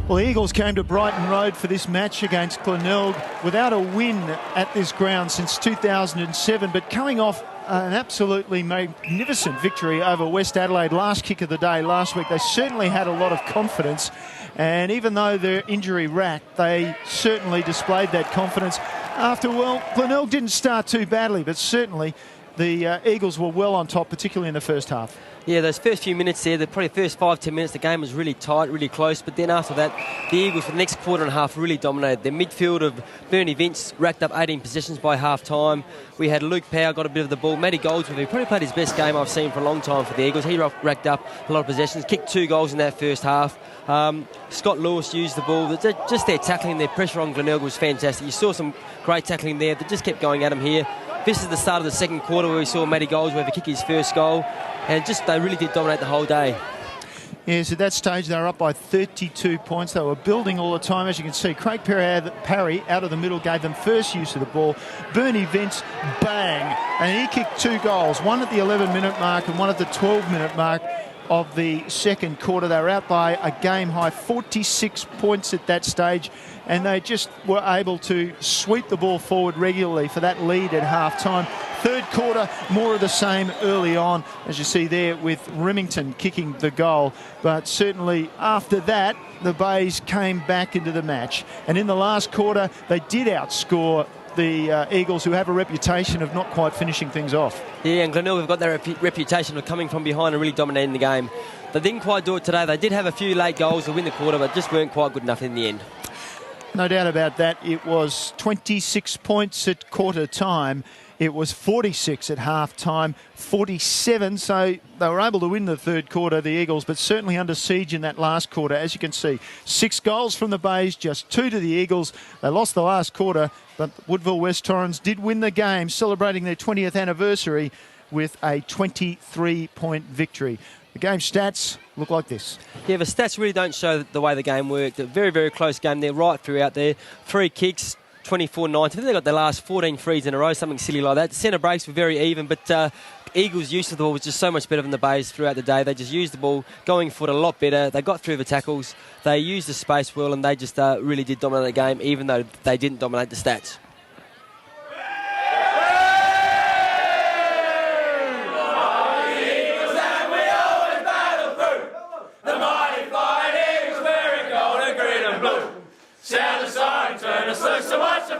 Well, the Eagles came to Brighton Road for this match against Glenelg without a win at this ground since 2007, but coming off an absolutely magnificent victory over West Adelaide last kick of the day last week. They certainly had a lot of confidence, and even though they're injury-racked, they certainly displayed that confidence after, well, Glenelg didn't start too badly, but certainly the Eagles were well on top, particularly in the first half. Yeah, those first few minutes there, probably the first 5-10 minutes, the game was really tight, really close. But then after that, the Eagles for the next quarter and a half really dominated. Their midfield of Bernie Vince racked up 18 possessions by half-time. We had Luke Power got a bit of the ball. Matty Goldsworth, who probably played his best game I've seen for a long time for the Eagles. He racked up a lot of possessions, kicked 2 goals in that first half. Scott Lewis used the ball. Just their tackling, their pressure on Glenelg was fantastic. You saw some great tackling there. They just kept going at him here. This is the start of the second quarter where we saw Matty Goldsworth kick his first goal. And they really did dominate the whole day. Yes, at that stage they were up by 32 points. They were building all the time, as you can see. Craig Parry out of the middle gave them first use of the ball. Bernie Vince, bang, and he kicked 2 goals, one at the 11-minute mark and one at the 12-minute mark of the second quarter. They were out by a game-high 46 points at that stage, and they just were able to sweep the ball forward regularly for that lead at half-time. Third quarter, more of the same early on, as you see there with Remington kicking the goal. But certainly after that, the Bays came back into the match. And in the last quarter, they did outscore the Eagles, who have a reputation of not quite finishing things off. Yeah, and Glenelg have got that reputation of coming from behind and really dominating the game. They didn't quite do it today. They did have a few late goals to win the quarter, but just weren't quite good enough in the end. No doubt about that. It was 26 points at quarter time. It was 46 at half-time, 47, so they were able to win the third quarter, the Eagles, but certainly under siege in that last quarter. As you can see, 6 goals from the Bays, just 2 to the Eagles. They lost the last quarter, but Woodville West Torrens did win the game, celebrating their 20th anniversary with a 23-point victory. The game stats look like this. Yeah, the stats really don't show the way the game worked. A very, very close game there, right throughout there. 3 kicks, 24-9. I think they got their last 14 frees in a row, something silly like that. The centre breaks were very even, but Eagles' use of the ball was just so much better than the Bays throughout the day. They just used the ball going foot a lot better. They got through the tackles. They used the space well, and they just really did dominate the game, even though they didn't dominate the stats. Sound the sign, turn us loose, so watch the